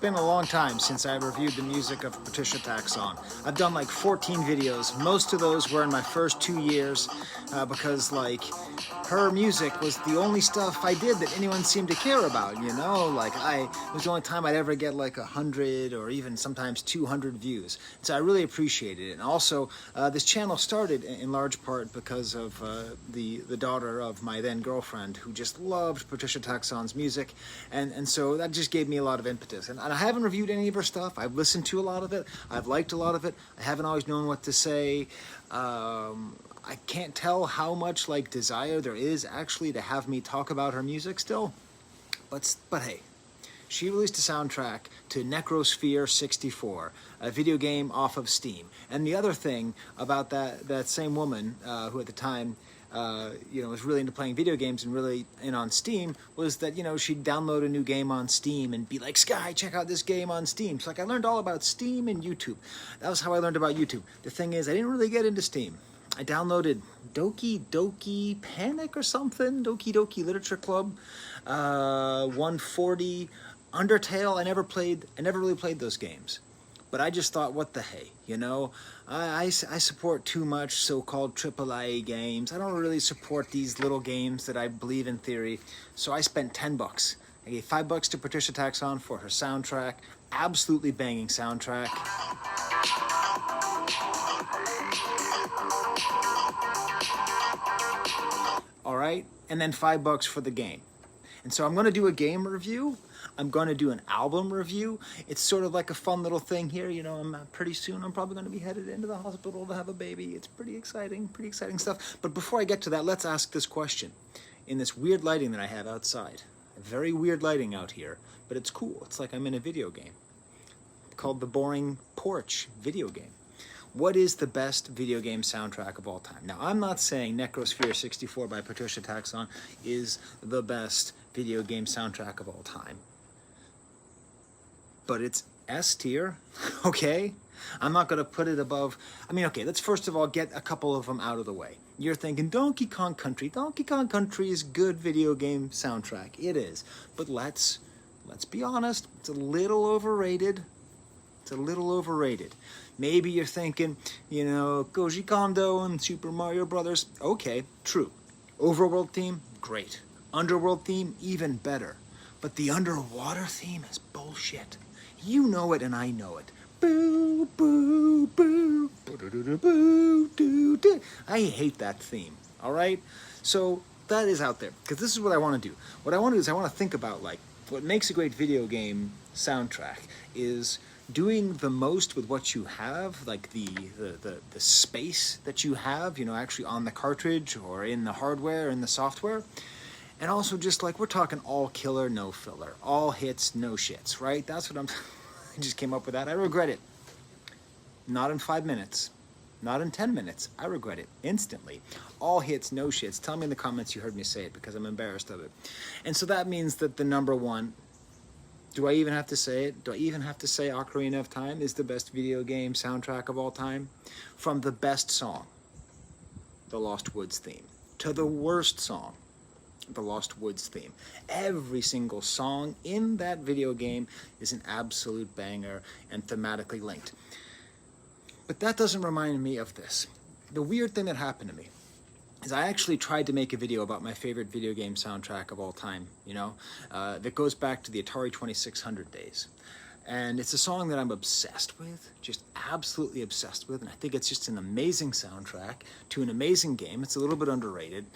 been a long time since I reviewed the music of Patricia Taxxon. I've done like 14 videos. Most of those were in my first 2 years because like her music was the only stuff I did that anyone seemed to care about, you know? Like it was the only time I'd ever get like 100 or even sometimes 200 views. So I really appreciated it. And also, this channel started in large part because of the daughter of my then girlfriend who just loved Patricia Taxxon's music. And so that just gave me a lot of impetus. And I haven't reviewed any of her stuff. I've listened to a lot of it. I've liked a lot of it. I haven't always known what to say. I can't tell how much like desire there is actually to have me talk about her music still. But hey, she released a soundtrack to Necrosphere64, a video game off of Steam. And the other thing about that same woman, who at the time was really into playing video games and really in on Steam, was that, she'd download a new game on Steam and be like, Sky, check out this game on Steam. So like I learned all about Steam and YouTube. That was how I learned about YouTube. The thing is, I didn't really get into Steam. I downloaded Doki Doki Panic or something, Doki Doki Literature Club, 140, Undertale. I never really played those games. But I just thought, what the hey, I support too much so-called AAA games. I don't really support these little games that I believe in theory. So I spent $10. I gave $5 to Patricia Taxxon for her soundtrack. Absolutely banging soundtrack. All right, and then $5 for the game. And so I'm going to do a game review. I'm going to do an album review. It's sort of like a fun little thing here. Pretty soon I'm probably going to be headed into the hospital to have a baby. It's pretty exciting stuff. But before I get to that, let's ask this question. In this weird lighting that I have outside, very weird lighting out here, but it's cool. It's like I'm in a video game called the Boring Porch video game. What is the best video game soundtrack of all time? Now, I'm not saying Necrosphere64 by Patricia Taxxon is the best video game soundtrack of all time. But it's S tier, okay? I'm not going to put it above... okay, let's first of all get a couple of them out of the way. You're thinking, Donkey Kong Country. Donkey Kong Country is good video game soundtrack. It is. But let's be honest, it's a little overrated. Maybe you're thinking, Koji Kondo and Super Mario Brothers. Okay, true. Overworld theme, great. Underworld theme, even better. But the underwater theme is bullshit. You know it and I know it. Boo, boo, boo, boo, boo, doo, doo. I hate that theme, all right? So that is out there, because this is what I want to do. What I want to do is I want to think about, like, what makes a great video game soundtrack is doing the most with what you have, like the space that you have, actually on the cartridge or in the hardware, in the software. And also just like, we're talking all killer, no filler, all hits, no shits, right? That's what I just came up with that. I regret it. Not in 5 minutes, not in 10 minutes. I regret it instantly. All hits, no shits. Tell me in the comments you heard me say it, because I'm embarrassed of it. And so that means that the number one, do I even have to say it? Do I even have to say Ocarina of Time is the best video game soundtrack of all time? From the best song, the Lost Woods theme, to the worst song, the Lost Woods theme. Every single song in that video game is an absolute banger and thematically linked. But that doesn't remind me of this. The weird thing that happened to me is I actually tried to make a video about my favorite video game soundtrack of all time, that goes back to the Atari 2600 days. And it's a song that I'm obsessed with, just absolutely obsessed with, and I think it's just an amazing soundtrack to an amazing game. It's a little bit underrated.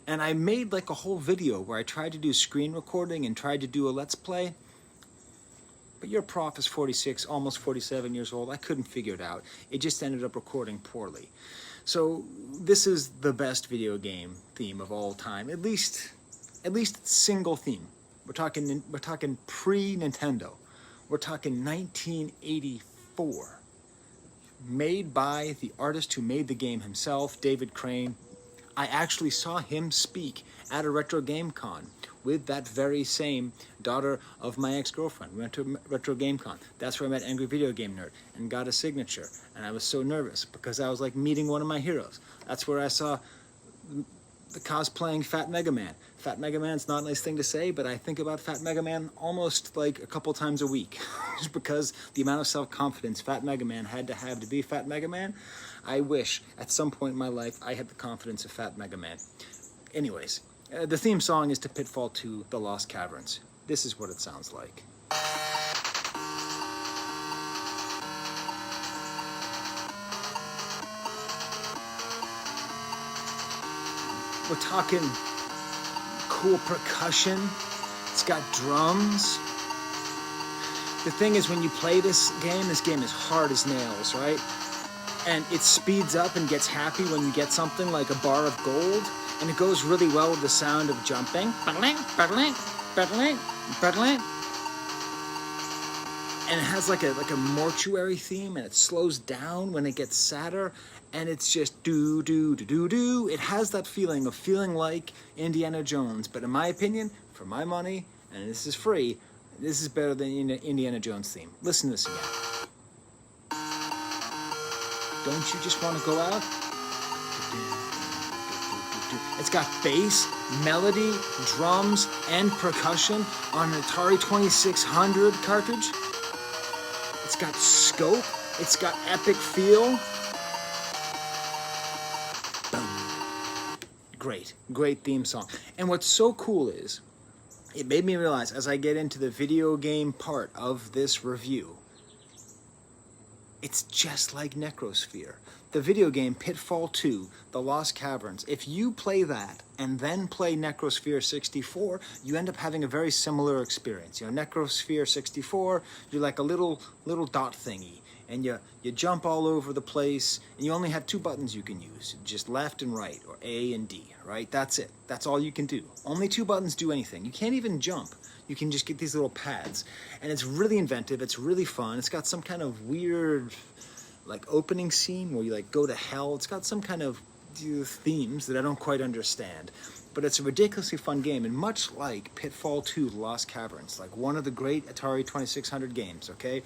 And I made like a whole video where I tried to do screen recording and tried to do a Let's Play. But your prof is 46, almost 47 years old. I couldn't figure it out. It just ended up recording poorly. So this is the best video game theme of all time, at least single theme. We're talking pre-Nintendo. We're talking 1984. Made by the artist who made the game himself, David Crane. I actually saw him speak at a Retro Game Con with that very same daughter of my ex-girlfriend. We went to Retro Game Con. That's where I met Angry Video Game Nerd and got a signature. And I was so nervous because I was like meeting one of my heroes. That's where I saw the cosplaying Fat Mega Man. Fat Mega Man's not a nice thing to say, but I think about Fat Mega Man almost like a couple times a week. Just because the amount of self-confidence Fat Mega Man had to have to be Fat Mega Man. I wish at some point in my life I had the confidence of Fat Mega Man. Anyways, the theme song is to Pitfall 2, The Lost Caverns. This is what it sounds like. We're talking cool percussion. It's got drums. The thing is, when you play this game is hard as nails, right? And it speeds up and gets happy when you get something like a bar of gold, and it goes really well with the sound of jumping. And it has like a mortuary theme, and it slows down when it gets sadder, and it's just do do do do do. It has that feeling of feeling like Indiana Jones, but in my opinion, for my money, and this is free, this is better than Indiana Jones theme. Listen to this again. Don't you just want to go out? It's got bass, melody, drums, and percussion on an Atari 2600 cartridge. It's got scope. It's got epic feel. Boom. Great theme song. And what's so cool is, it made me realize as I get into the video game part of this review, it's just like Necrosphere. The video game Pitfall 2, The Lost Caverns, if you play that and then play Necrosphere 64, you end up having a very similar experience. You know, Necrosphere 64, you're like a little dot thingy, and you jump all over the place, and you only have two buttons you can use, just left and right, or A and D, right? That's it. That's all you can do. Only two buttons do anything. You can't even jump. You can just get these little pads, and it's really inventive. It's really fun. It's got some kind of weird, like, opening scene where you like go to hell. It's got some kind of themes that I don't quite understand, but it's a ridiculously fun game, and much like Pitfall 2, The Lost Caverns, like one of the great Atari 2600 games, okay?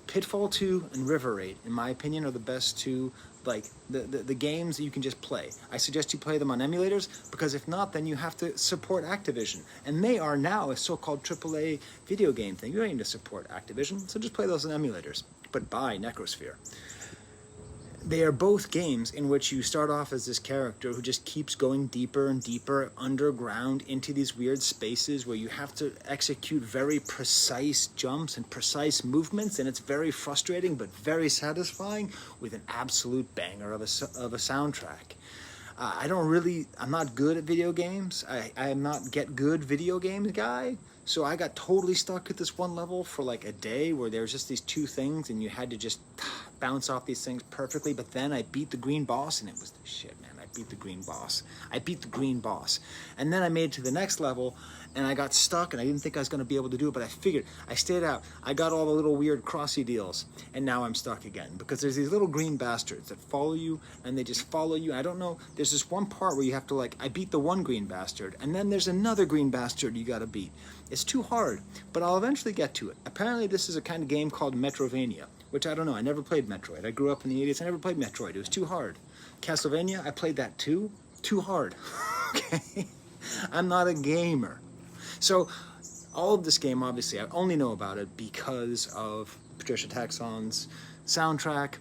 Pitfall 2 and River 8, in my opinion, are the best two, like, the games that you can just play. I suggest you play them on emulators, because if not, then you have to support Activision. And they are now a so-called AAA video game thing. You don't need to support Activision, so just play those on emulators. But buy Necrosphere. They are both games in which you start off as this character who just keeps going deeper and deeper underground into these weird spaces where you have to execute very precise jumps and precise movements, and it's very frustrating but very satisfying with an absolute banger of a soundtrack. I'm not good at video games. I am not get good video games guy. So I got totally stuck at this one level for like a day where there was just these two things and you had to just bounce off these things perfectly. But then I beat the green boss, and it was the shit, man. I beat the green boss. And then I made it to the next level, and I got stuck, and I didn't think I was going to be able to do it, but I figured. I stayed out. I got all the little weird crossy deals, and now I'm stuck again. Because there's these little green bastards that follow you, and they just follow you. I don't know. There's this one part where you have to, like, I beat the one green bastard, and then there's another green bastard you got to beat. It's too hard, but I'll eventually get to it. Apparently this is a kind of game called Metrovania, which I don't know. I never played Metroid. I grew up in the 80s. I never played Metroid. It was too hard. Castlevania, I played that too. Too hard. Okay? I'm not a gamer. So all of this game, obviously, I only know about it because of Patricia Taxxon's soundtrack.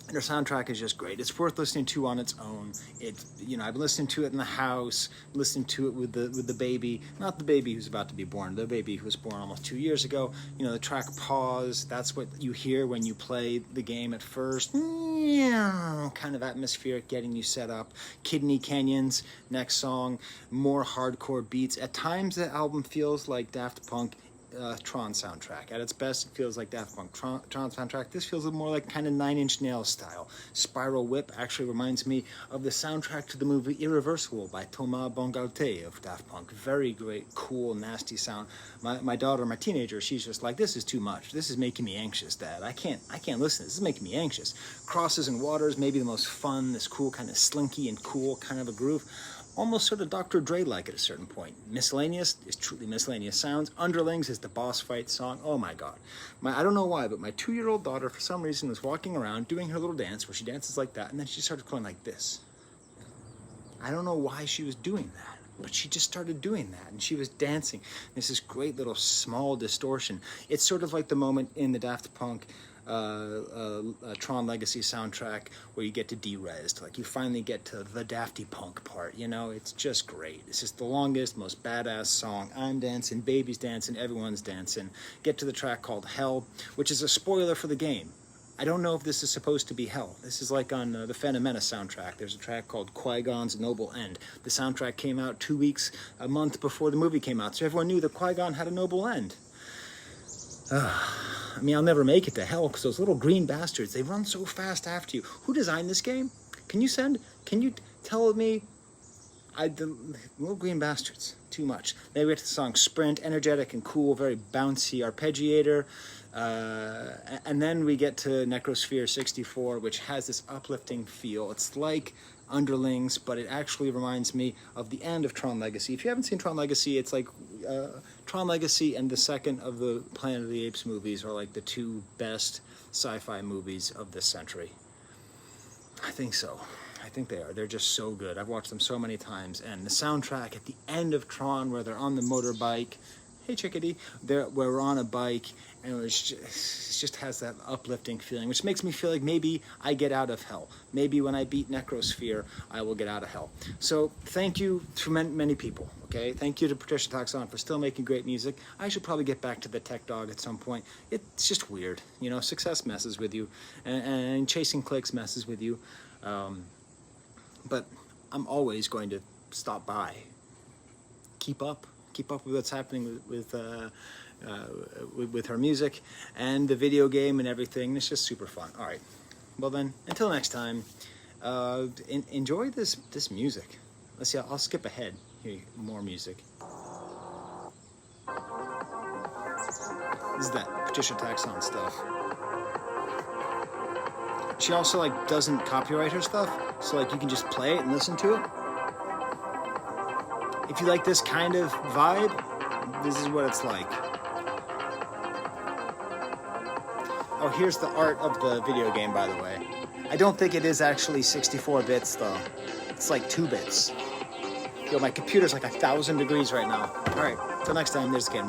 And her soundtrack is just great. It's worth listening to on its own. I've been listening to it in the house, listening to it with the baby, not the baby who's about to be born, the baby who was born almost 2 years ago. You know, the track Pause, that's what you hear when you play the game at first. Kind of atmospheric, getting you set up. Kidney Canyons, next song, more hardcore beats. At times the album feels like Daft Punk Tron soundtrack. At its best, it feels like Daft Punk Tron soundtrack. This feels more like kind of Nine Inch Nails style. Spiral Whip actually reminds me of the soundtrack to the movie Irreversible by Thomas Bangalter of Daft Punk. Very great, cool, nasty sound. My daughter, my teenager, she's just like, this is too much. This is making me anxious, Dad. I can't listen. This is making me anxious. Crosses and Waters, maybe the most fun, this cool kind of slinky and cool kind of a groove. Almost sort of Dr. Dre-like at a certain point. Miscellaneous is truly miscellaneous sounds. Underlings is the boss fight song. Oh my God. I don't know why, but my 2-year-old daughter, for some reason, was walking around doing her little dance where she dances like that, and then she started going like this. I don't know why she was doing that, but she just started doing that, and she was dancing. There's this great little small distortion. It's sort of like the moment in the Daft Punk Tron Legacy soundtrack where you get to de-resed, like you finally get to the Dafty Punk part, you know. It's just great. It's just the longest, most badass song. I'm dancing, baby's dancing, everyone's dancing. Get to the track called Hell, which is a spoiler for the game. I don't know if this is supposed to be Hell. This is like on the Phantom Menace soundtrack. There's a track called Qui-Gon's Noble End. The soundtrack came out a month before the movie came out, so everyone knew that Qui-Gon had a noble end. I mean, I'll never make it to Hell because those little green bastards, they run so fast after you. Who designed this game? Can you tell me? The little green bastards, too much. Then we get to the song Sprint, energetic and cool, very bouncy arpeggiator. And then we get to Necrosphere64, which has this uplifting feel. It's like Underlings, but it actually reminds me of the end of Tron Legacy. If you haven't seen Tron Legacy, it's like Tron Legacy and the second of the Planet of the Apes movies are like the two best sci-fi movies of this century. I think so. I think they are. They're just so good. I've watched them so many times. And the soundtrack at the end of Tron where they're on the motorbike, hey chickadee, where we're on a bike, and it just has that uplifting feeling, which makes me feel like maybe I get out of hell. Maybe when I beat Necrosphere, I will get out of hell. So thank you to many people, okay? Thank you to Patricia Taxxon for still making great music. I should probably get back to the Tech Dog at some point. It's just weird, you know, success messes with you, and chasing clicks messes with you. But I'm always going to stop by. Keep up with what's happening with her music and the video game and everything. It's just super fun. All right. Well then, until next time, enjoy this music. Let's see. I'll skip ahead. Here, more music. This is that Patricia Taxxon stuff. She also like doesn't copyright her stuff, so like you can just play it and listen to it. If you like this kind of vibe, this is what it's like. Oh, here's the art of the video game, by the way. I don't think it is actually 64 bits, though. It's like 2 bits. Yo, my computer's like 1,000 degrees right now. All right, till next time, there's the camera.